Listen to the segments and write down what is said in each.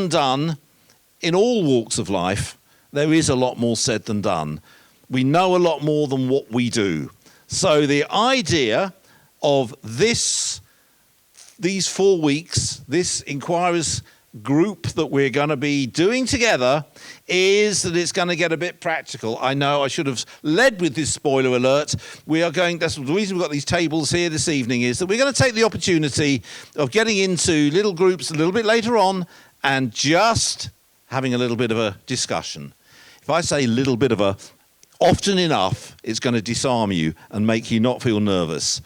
done in all walks of life. There is a lot more said than done. We know a lot more than what we do. So the idea of these 4 weeks, this Enquirers group that we're going to be doing together, is that it's going to get a bit practical. I know I should have led with this spoiler alert. That's the reason we've got these tables here this evening, is that we're going to take the opportunity of getting into little groups a little bit later on and just having a little bit of a discussion. If I say little bit of a, often enough, it's going to disarm you and make you not feel nervous.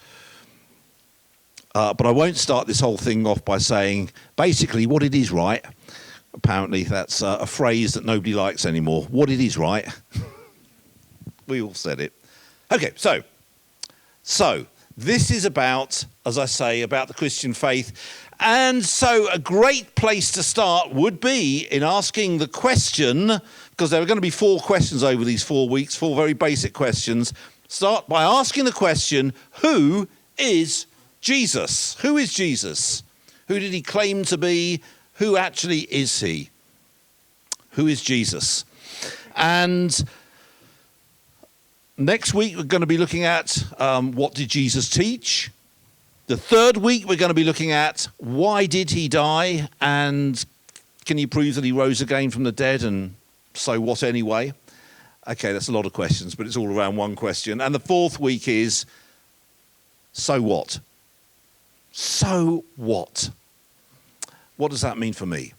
But I won't start this whole thing off by saying basically what it is, right? Apparently that's a phrase that nobody likes anymore. What it is, right? We all said it. Okay, so this is about, as I say, about the Christian faith. And so a great place to start would be in asking the question, because there are going to be 4 questions over these 4 weeks, 4 very basic questions. Start by asking the question, who is Jesus? Who is Jesus? Who did he claim to be? Who actually is he? Who is Jesus? And next week we're going to be looking at what did Jesus teach? The 3rd week we're going to be looking at why did he die, and can you prove that he rose again from the dead, and so what anyway? Okay, that's a lot of questions, but it's all around one question. And the 4th week is, so what? So what? What does that mean for me?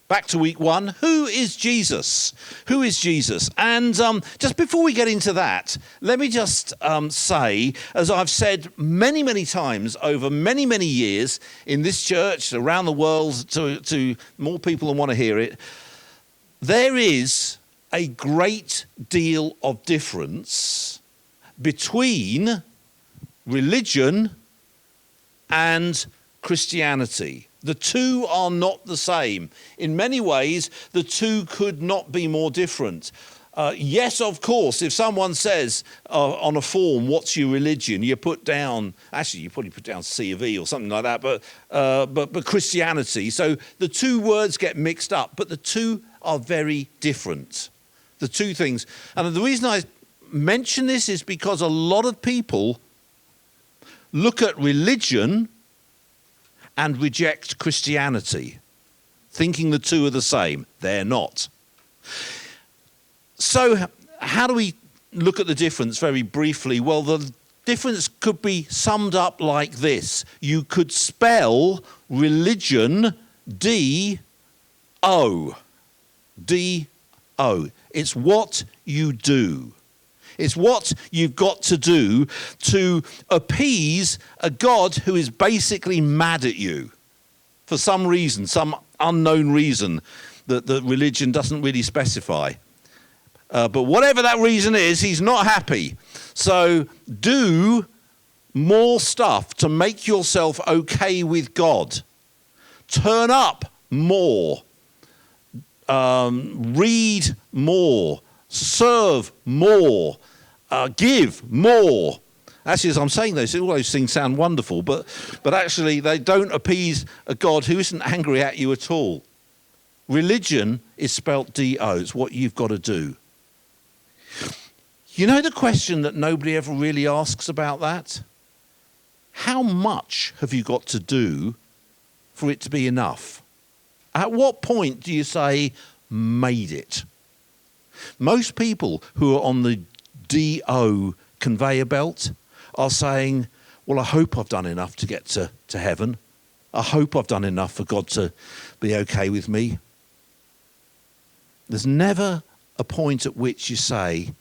Back to week 1. Who is Jesus? Who is Jesus? And just before we get into that, let me just say, as I've said many, many times over many, many years in this church, around the world, to more people than want to hear it, there is a great deal of difference between religion and Christianity. The two are not the same. In many ways, the two could not be more different. Yes, of course, if someone says on a form, what's your religion? You put down, actually, you probably put down C of E or something like that, but Christianity. So the two words get mixed up, but the two are very different. The two things. And the reason I mention this is because a lot of people look at religion and reject Christianity, thinking the two are the same. They're not. So how do we look at the difference very briefly? Well, the difference could be summed up like this. You could spell religion D-O. D-O. It's what you do. It's what you've got to do to appease a God who is basically mad at you for some reason, some unknown reason that religion doesn't really specify. But whatever that reason is, he's not happy. So do more stuff to make yourself okay with God. Turn up more. Read more. Serve more. Give more. Actually, as I'm saying those, all those things sound wonderful, but actually they don't appease a God who isn't angry at you at all. Religion is spelt D-O. It's what you've got to do. You know the question that nobody ever really asks about that? How much have you got to do for it to be enough? At what point do you say, made it? Most people who are on the D-O conveyor belt are saying, well, I hope I've done enough to get to heaven. I hope I've done enough for God to be okay with me. There's never a point at which you say,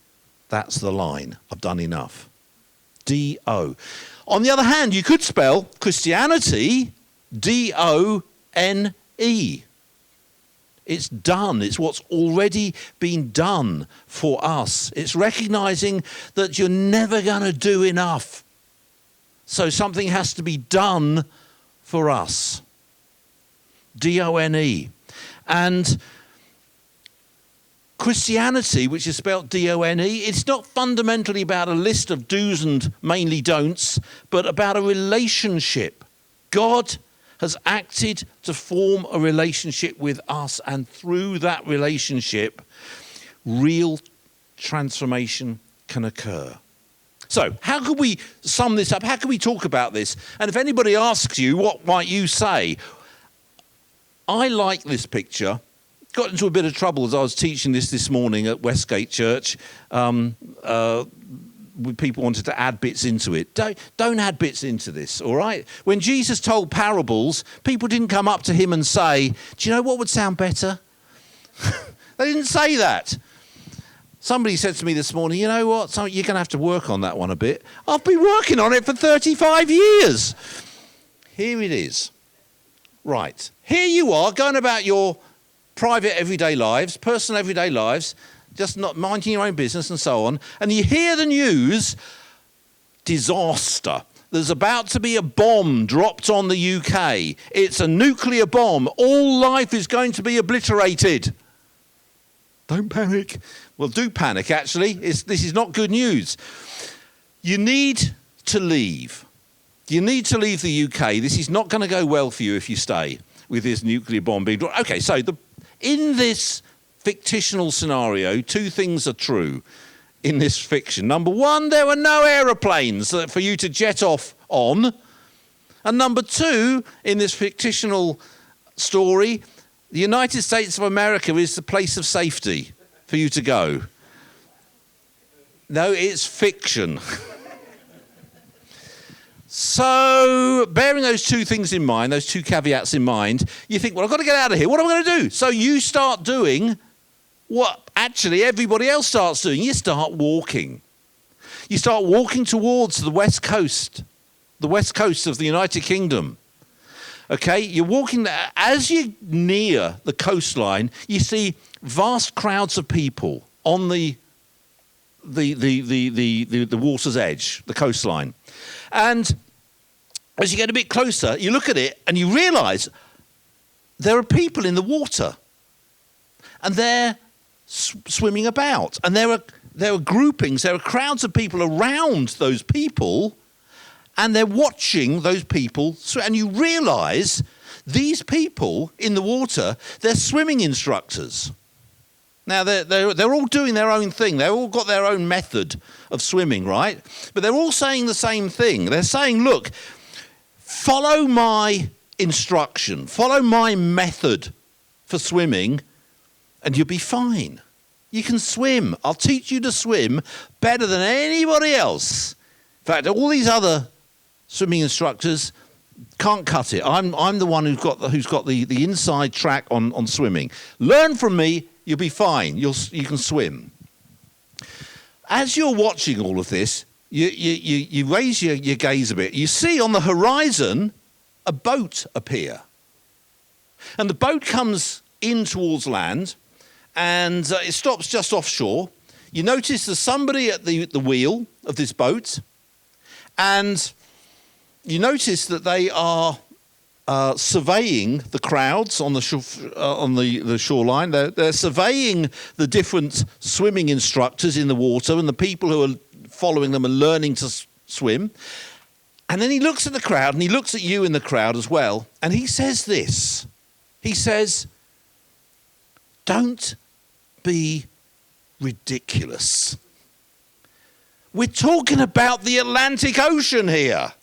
that's the line, I've done enough. D-O. On the other hand, you could spell Christianity D-O-N-E. It's done. It's what's already been done for us. It's recognizing that you're never going to do enough. So something has to be done for us. D-O-N-E. And Christianity, which is spelled D-O-N-E, it's not fundamentally about a list of do's and mainly don'ts, but about a relationship. God has acted to form a relationship with us, and through that relationship, real transformation can occur. So, how could we sum this up? How can we talk about this? And if anybody asks you, what might you say? I like this picture. Got into a bit of trouble as I was teaching this morning at Westgate Church. People wanted to add bits into it. Don't add bits into this, all right? When Jesus told parables, people didn't come up to him and say, do you know what would sound better? They didn't say that. Somebody said to me this morning, you know what, you're going to have to work on that one a bit. I've been working on it for 35 years. Here it is. Right. Here you are going about your private everyday lives, personal everyday lives, just not minding your own business and so on. And you hear the news, disaster. There's about to be a bomb dropped on the UK. It's a nuclear bomb. All life is going to be obliterated. Don't panic. Well, do panic, actually. This is not good news. You need to leave. You need to leave the UK. This is not going to go well for you if you stay with this nuclear bomb being dropped. Okay, so in this fictional scenario, two things are true in this fiction. Number one, there were no aeroplanes for you to jet off on. And number two, in this fictional story, the United States of America is the place of safety for you to go. No, it's fiction. So, bearing those two things in mind, those two caveats in mind, you think, well, I've got to get out of here. What am I going to do? So you start doing what actually everybody else starts doing. You start walking. You start walking towards the west coast of the United Kingdom. Okay, you're walking there. As you near the coastline, you see vast crowds of people on the water's edge, the coastline. And as you get a bit closer, you look at it and you realise there are people in the water, and they're swimming about, and there are groupings, there are crowds of people around those people. And they're watching those people, and you realise these people in the water, they're swimming instructors. Now, they're all doing their own thing. They've all got their own method of swimming, right? But they're all saying the same thing. They're saying, look, follow my instruction, follow my method for swimming, and you'll be fine. You can swim. I'll teach you to swim better than anybody else. In fact, all these other swimming instructors can't cut it. I'm the one who's got the inside track on swimming. Learn from me, you'll be fine. You can swim. As you're watching all of this, you raise your gaze a bit. You see on the horizon a boat appear. And the boat comes in towards land, and it stops just offshore. You notice there's somebody at the wheel of this boat, and you notice that they are surveying the crowds on the shoreline. They're surveying the different swimming instructors in the water and the people who are following them and learning to swim. And then he looks at the crowd, and he looks at you in the crowd as well, and he says this. He says, "Don't be ridiculous. We're talking about the Atlantic Ocean here.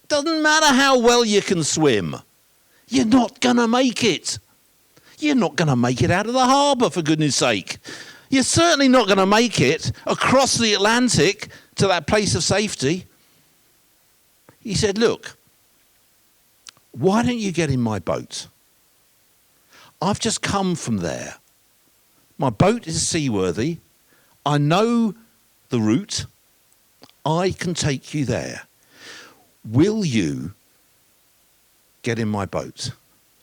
Doesn't matter how well you can swim. You're not going to make it. You're not going to make it out of the harbour, for goodness sake. You're certainly not going to make it across the Atlantic to that place of safety." He said, "Look, why don't you get in my boat? I've just come from there. My boat is seaworthy. I know the route. I can take you there. Will you get in my boat?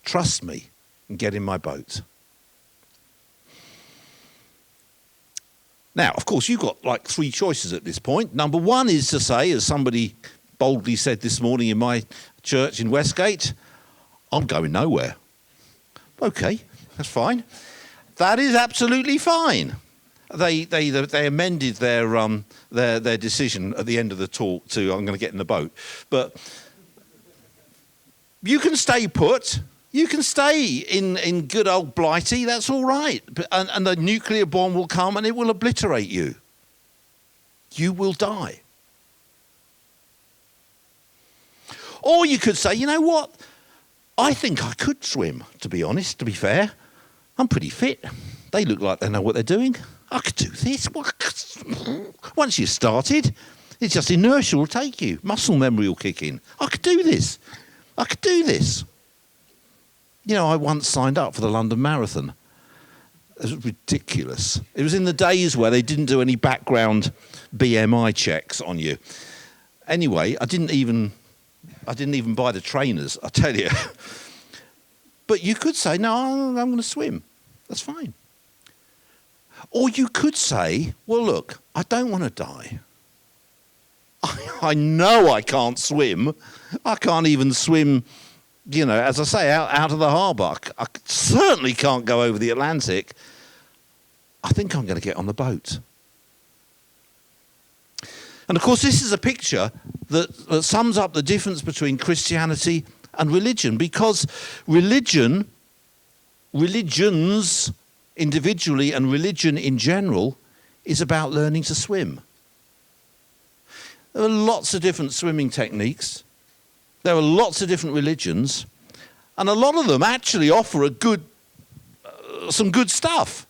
Trust me and get in my boat." Now, of course, you've got like three choices at this point. Number one is to say, as somebody boldly said this morning in my church in Westgate, "I'm going nowhere." Okay, that's fine. That is absolutely fine. They amended their decision at the end of the talk to, "I'm going to get in the boat." But You can stay put. You can stay in good old Blighty. That's all right. And the nuclear bomb will come and it will obliterate you. You will die. Or you could say, you know what? I think I could swim, to be honest, to be fair. I'm pretty fit. They look like they know what they're doing. I could do this. Once you've started, it's just inertia will take you. Muscle memory will kick in. I could do this. I could do this. You know, I once signed up for the London Marathon. It was ridiculous. It was in the days where they didn't do any background BMI checks on you. Anyway, I didn't even buy the trainers, I tell you. But you could say, no, I'm going to swim. That's fine. Or you could say, well, look, I don't want to die. I know I can't swim. I can't even swim, you know, as I say, out of the harbour. I certainly can't go over the Atlantic. I think I'm going to get on the boat. And of course, this is a picture that sums up the difference between Christianity and religion, because religions individually and religion in general is about learning to swim. There are lots of different swimming techniques. There are lots of different religions, and a lot of them actually offer some good stuff.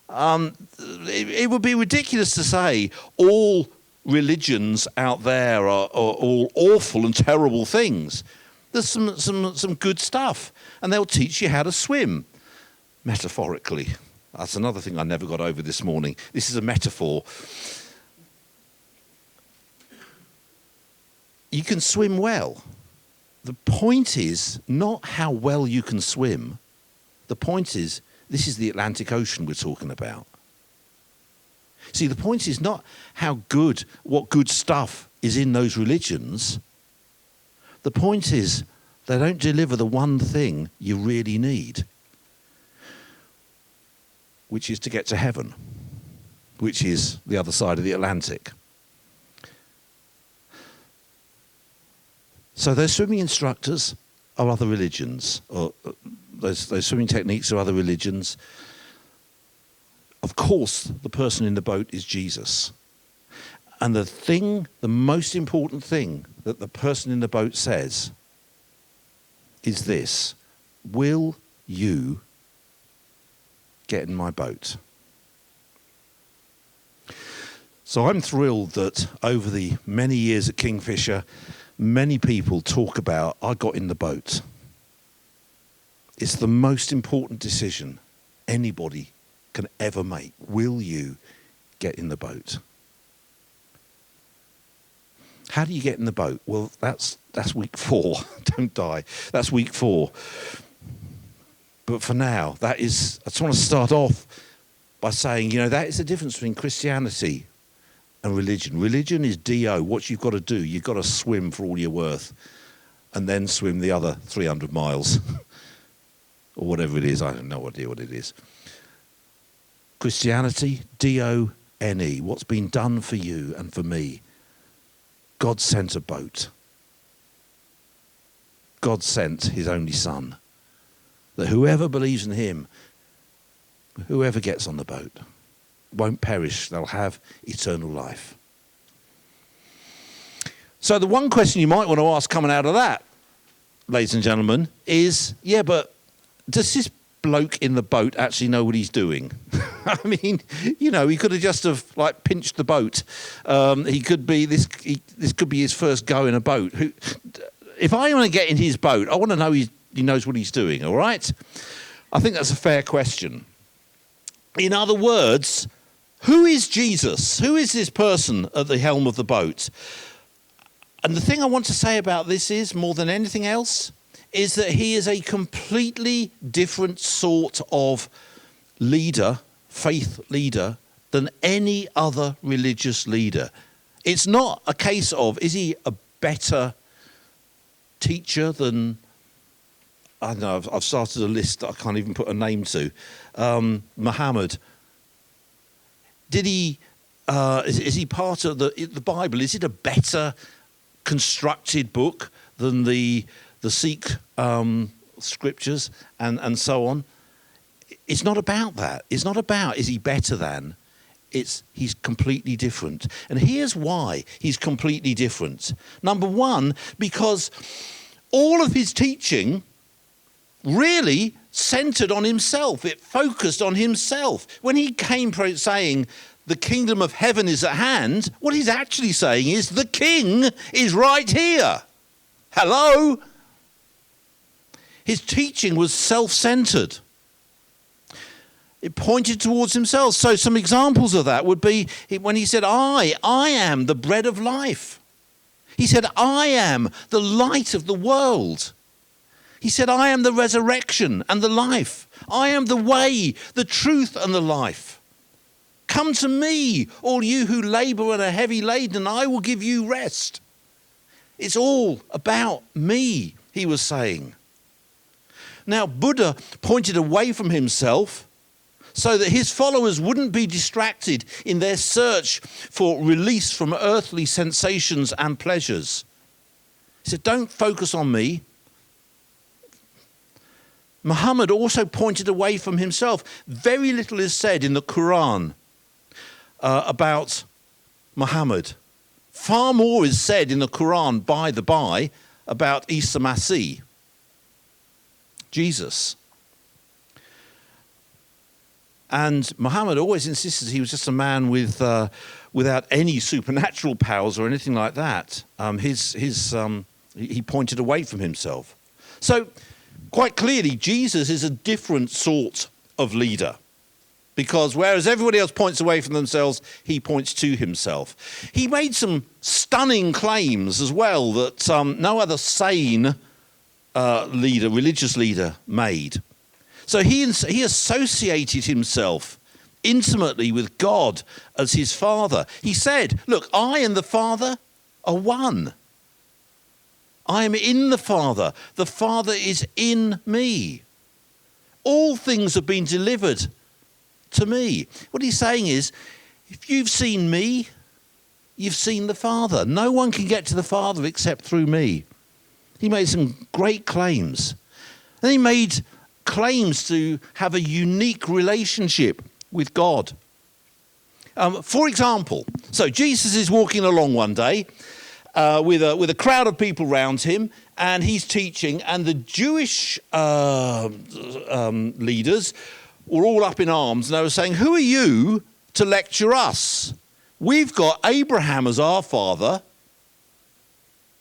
It would be ridiculous to say all religions out there are all awful and terrible things. There's some good stuff, and they'll teach you how to swim, metaphorically. That's another thing I never got over this morning. This is a metaphor. You can swim well. The point is not how well you can swim. The point is, this is the Atlantic Ocean we're talking about. See, the point is not what good stuff is in those religions. The point is they don't deliver the one thing you really need, which is to get to heaven, which is the other side of the Atlantic. So those swimming instructors are other religions, or those swimming techniques are other religions. Of course, the person in the boat is Jesus. And the most important thing that the person in the boat says is this: will you get in my boat? So I'm thrilled that over the many years at Kingfisher, many people talk about, I got in the boat. It's the most important decision anybody can ever make. Will you get in the boat? How do you get in the boat? Well, that's week 4. Don't die. That's week 4. But for now, I just want to start off by saying, that is the difference between Christianity and religion. Religion is D.O. What you've got to do, you've got to swim for all you're worth and then swim the other 300 miles or whatever it is. I have no idea what it is. Christianity, D-O-N-E, what's been done for you and for me. God sent a boat. God sent his only son, that whoever believes in him, whoever gets on the boat, won't perish. They'll have eternal life. So the one question you might want to ask coming out of that, ladies and gentlemen, is, but does this bloke in the boat actually know what he's doing? I mean, he could have just pinched the boat. He could be this could be his first go in a boat. If I want to get in his boat, I want to know he knows what he's doing. All right? I think that's a fair question. In other words, who is Jesus? Who is this person at the helm of the boat? And the thing I want to say about this is, more than anything else, is that he is a completely different sort of leader, faith leader, than any other religious leader. It's not a case of, is he a better teacher than, I don't know, I've started a list that I can't even put a name to, Muhammad. Did he, is he part of the Bible? Is it a better constructed book than the the Sikh scriptures and so on. It's not about that. It's not about, is he better than? He's completely different. And here's why he's completely different. Number one, because all of his teaching really centered on himself. It focused on himself. When he came saying the kingdom of heaven is at hand, what he's actually saying is the king is right here. Hello? His teaching was self-centered. It pointed towards himself. So some examples of that would be when he said, I am the bread of life. He said, I am the light of the world. He said, I am the resurrection and the life. I am the way, the truth, and the life. Come to me, all you who labor and are heavy laden, and I will give you rest. It's all about me, he was saying. Now, Buddha pointed away from himself so that his followers wouldn't be distracted in their search for release from earthly sensations and pleasures. He said, don't focus on me. Muhammad also pointed away from himself. Very little is said in the Quran about Muhammad. Far more is said in the Quran, by the by, about Isa Masih, Jesus. And Muhammad always insisted he was just a man without any supernatural powers or anything like that. He pointed away from himself. So, quite clearly, Jesus is a different sort of leader. Because whereas everybody else points away from themselves, he points to himself. He made some stunning claims as well that no other sane religious leader made. So he associated himself intimately with God as his Father. He said, look, I and the Father are one. I am in the Father. The Father is in me. All things have been delivered to me. What he's saying is, if you've seen me, you've seen the Father. No one can get to the Father except through me. He made some great claims. And he made claims to have a unique relationship with God. For example, so Jesus is walking along one day with a crowd of people around him, and he's teaching, and the Jewish leaders were all up in arms, and they were saying, who are you to lecture us? We've got Abraham as our father,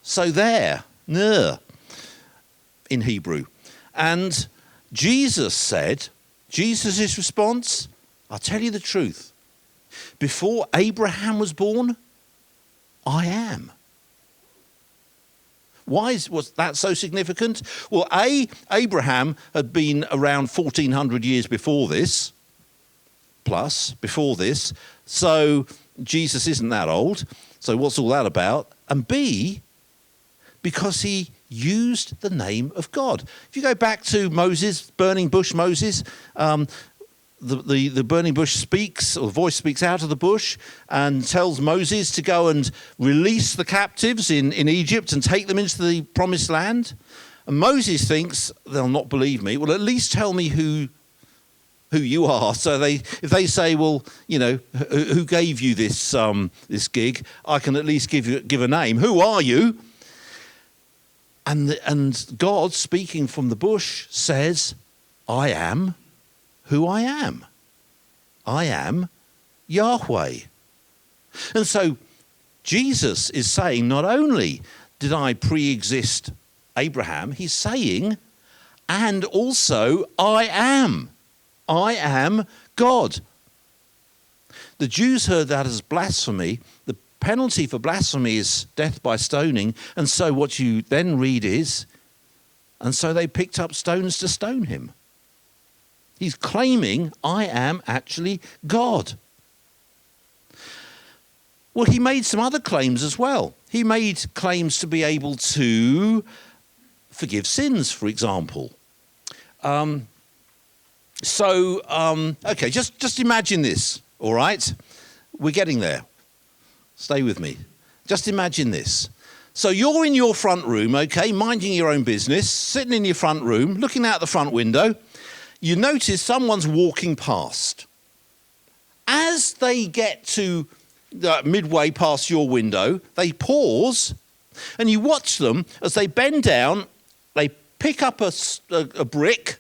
so there, in Hebrew. And Jesus' response, I'll tell you the truth. Before Abraham was born, I am. Why was that so significant? Well, Abraham had been around 1400 years before this, before this, so Jesus isn't that old. So what's all that about? And B, because he used the name of God. If you go back to Moses, burning bush Moses, the burning bush speaks, or the voice speaks out of the bush and tells Moses to go and release the captives in Egypt and take them into the promised land. And Moses thinks, they'll not believe me. Well, at least tell me who you are. So if they say, well, you know, who gave you this gig, I can at least give a name. Who are you? And God, speaking from the bush, says, I am who I am. I am Yahweh. And so Jesus is saying, not only did I pre-exist Abraham, he's saying, and also I am. I am God. The Jews heard that as blasphemy. The penalty for blasphemy is death by stoning. And so what you then read is, and so they picked up stones to stone him. He's claiming, I am actually God. Well, he made some other claims as well. He made claims to be able to forgive sins, for example. Okay, just imagine this, all right? We're getting there. Stay with me. Just imagine this. So you're in your front room, okay, minding your own business, sitting in your front room, looking out the front window. You notice someone's walking past. As they get to midway past your window, they pause, and you watch them as they bend down, they pick up a brick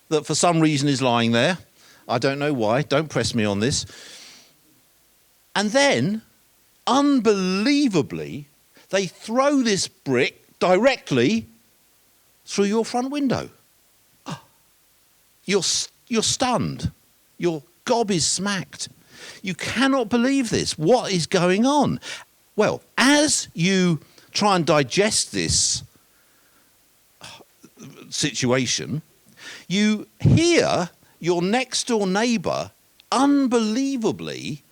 that for some reason is lying there. I don't know why, don't press me on this. And then, unbelievably, they throw this brick directly through your front window. Oh, you're stunned. Your gob is smacked. You cannot believe this. What is going on? Well, as you try and digest this situation, you hear your next door neighbour unbelievably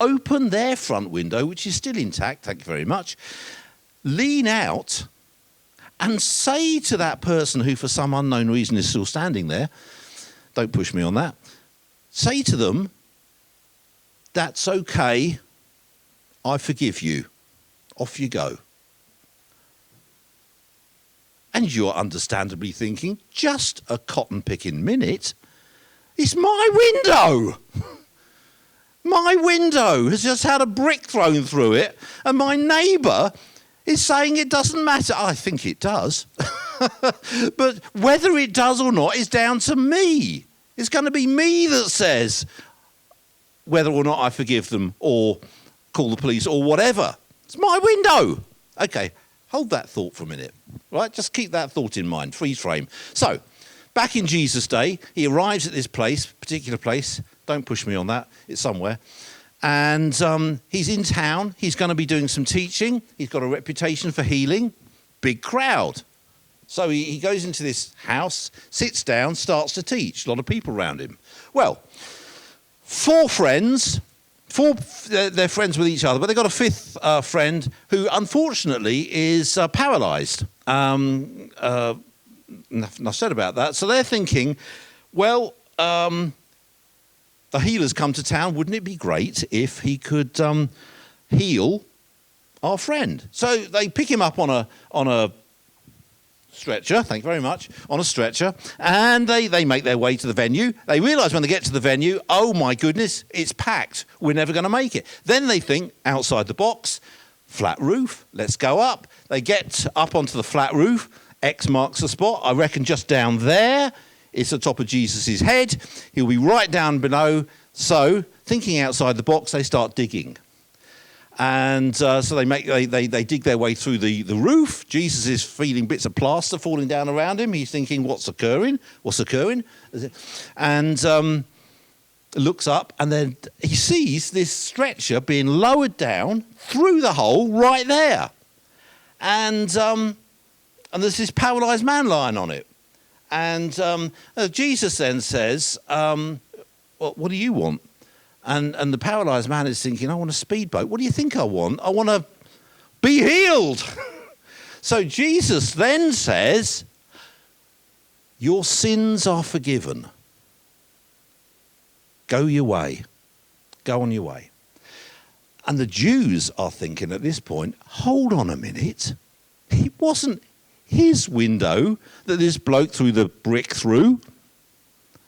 open their front window, which is still intact, thank you very much, lean out and say to that person who for some unknown reason is still standing there, don't push me on that, say to them, that's okay, I forgive you, off you go. And you're understandably thinking, just a cotton-picking minute, it's my window. My window has just had a brick thrown through it, and my neighbour is saying it doesn't matter. I think it does. But whether it does or not is down to me. It's going to be me that says whether or not I forgive them or call the police or whatever. It's my window. Okay, hold that thought for a minute. Right, just keep that thought in mind, freeze frame. So, back in Jesus' day, he arrives at this place, particular place. Don't push me on that, it's somewhere. And he's in town, he's going to be doing some teaching. He's got a reputation for healing, big crowd. So he goes into this house, sits down, starts to teach. A lot of people around him. Well, they're friends with each other, but they've got a fifth friend who unfortunately is paralysed. Enough said about that. So they're thinking, well, the healer's come to town. Wouldn't it be great if he could heal our friend? So they pick him up on a stretcher, thank you very much, on a stretcher, and they make their way to the venue. They realise when they get to the venue, oh my goodness, it's packed. We're never going to make it. Then they think, outside the box, flat roof, let's go up. They get up onto the flat roof. X marks the spot. I reckon just down there, it's the top of Jesus' head. He'll be right down below. So, thinking outside the box, they start digging. And so they dig their way through the roof. Jesus is feeling bits of plaster falling down around him. He's thinking, what's occurring? And looks up, and then he sees this stretcher being lowered down through the hole right there. And there's this paralysed man lying on it. And Jesus then says, well, what do you want? And the paralysed man is thinking, I want a speedboat. What do you think I want? I want to be healed. So Jesus then says, your sins are forgiven. Go your way. Go on your way. And the Jews are thinking at this point, hold on a minute. It wasn't his window that this bloke threw the brick through.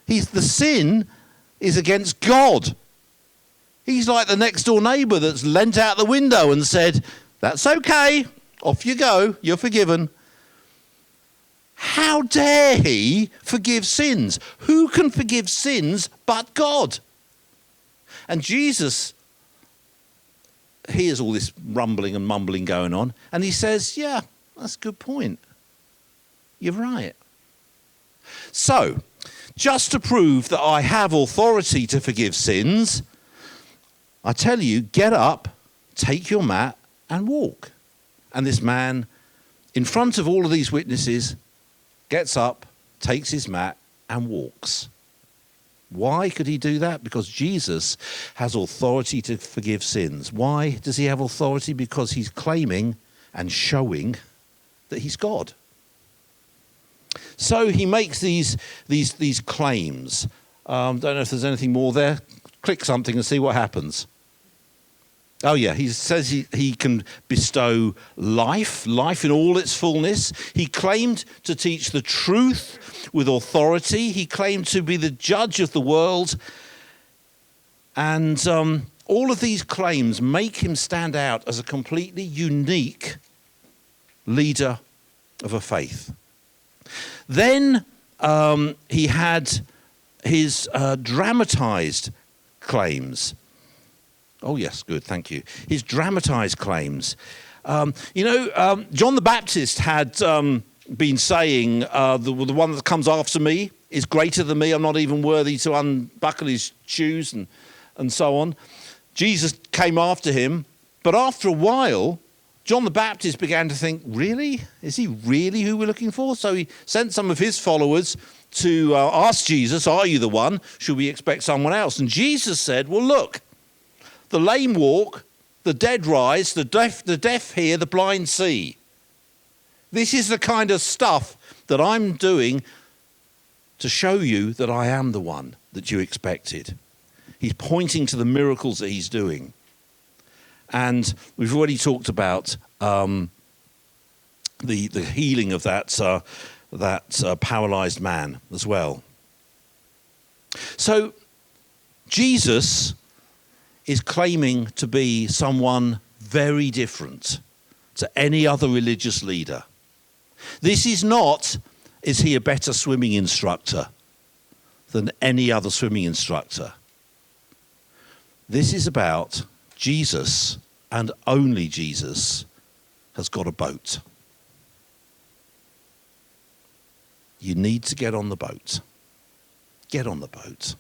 The sin is against God. He's like the next door neighbour that's leant out the window and said, that's okay, off you go, you're forgiven. How dare he forgive sins? Who can forgive sins but God? And Jesus hears all this rumbling and mumbling going on, and he says, yeah, that's a good point. You're right. So, just to prove that I have authority to forgive sins, I tell you, get up, take your mat, and walk. And this man, in front of all of these witnesses, gets up, takes his mat, and walks. Why could he do that? Because Jesus has authority to forgive sins. Why does he have authority? Because he's claiming and showing that he's God. So he makes these claims. Don't know if there's anything more there. Click something and see what happens. Oh, yeah, he says he can bestow life in all its fullness. He claimed to teach the truth with authority. He claimed to be the judge of the world. And all of these claims make him stand out as a completely unique leader of a faith. Then he had his dramatized claims. Oh, yes, good, thank you. His dramatized claims. John the Baptist had been saying, the one that comes after me is greater than me. I'm not even worthy to unbuckle his shoes and so on. Jesus came after him. But after a while, John the Baptist began to think, really? Is he really who we're looking for? So he sent some of his followers to ask Jesus, are you the one? Should we expect someone else? And Jesus said, well, look, the lame walk, the dead rise, the deaf hear, the blind see. This is the kind of stuff that I'm doing to show you that I am the one that you expected. He's pointing to the miracles that he's doing. And we've already talked about the healing of that paralyzed man as well. So Jesus is claiming to be someone very different to any other religious leader. This is not, is he a better swimming instructor than any other swimming instructor? This is about Jesus, and only Jesus, has got a boat. You need to get on the boat. Get on the boat.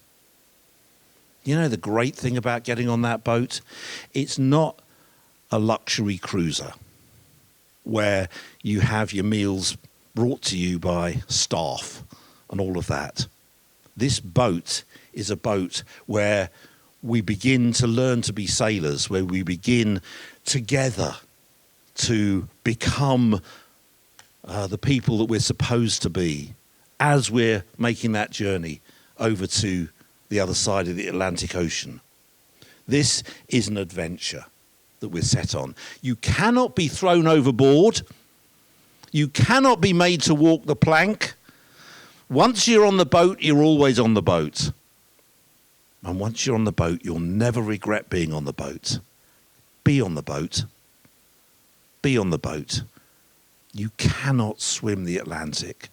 You know the great thing about getting on that boat? It's not a luxury cruiser where you have your meals brought to you by staff and all of that. This boat is a boat where we begin to learn to be sailors, where we begin together to become the people that we're supposed to be as we're making that journey over to the other side of the Atlantic Ocean. This is an adventure that we're set on. You cannot be thrown overboard. You cannot be made to walk the plank. Once you're on the boat, you're always on the boat. And once you're on the boat, you'll never regret being on the boat. Be on the boat. Be on the boat. You cannot swim the Atlantic.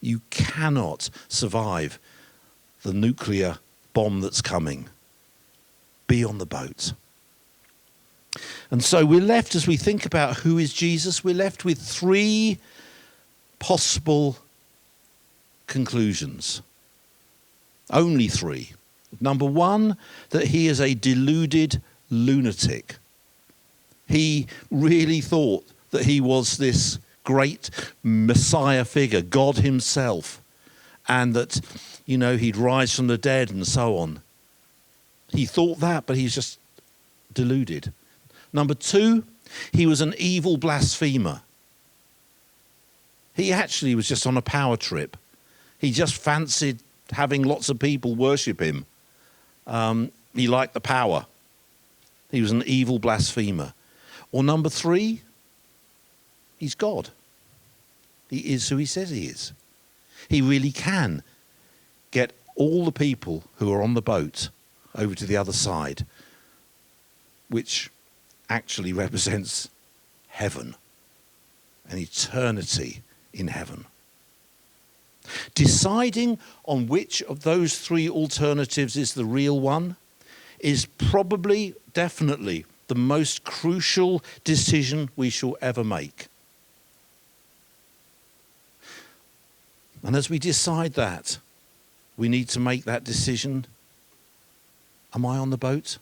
You cannot survive the nuclear bomb that's coming. Be on the boat. And so we're left, as we think about who is Jesus, we're left with three possible conclusions. Only three. Number one, that he is a deluded lunatic. He really thought that he was this great Messiah figure, God himself, and that, he'd rise from the dead and so on. He thought that, but he's just deluded. Number two, he was an evil blasphemer. He actually was just on a power trip. He just fancied having lots of people worship him. He liked the power. He was an evil blasphemer. Or number three, he's God. He is who he says he is. He really can get all the people who are on the boat over to the other side, which actually represents heaven, an eternity in heaven. Deciding on which of those three alternatives is the real one is probably, definitely, the most crucial decision we shall ever make. And as we decide that, we need to make that decision. Am I on the boat?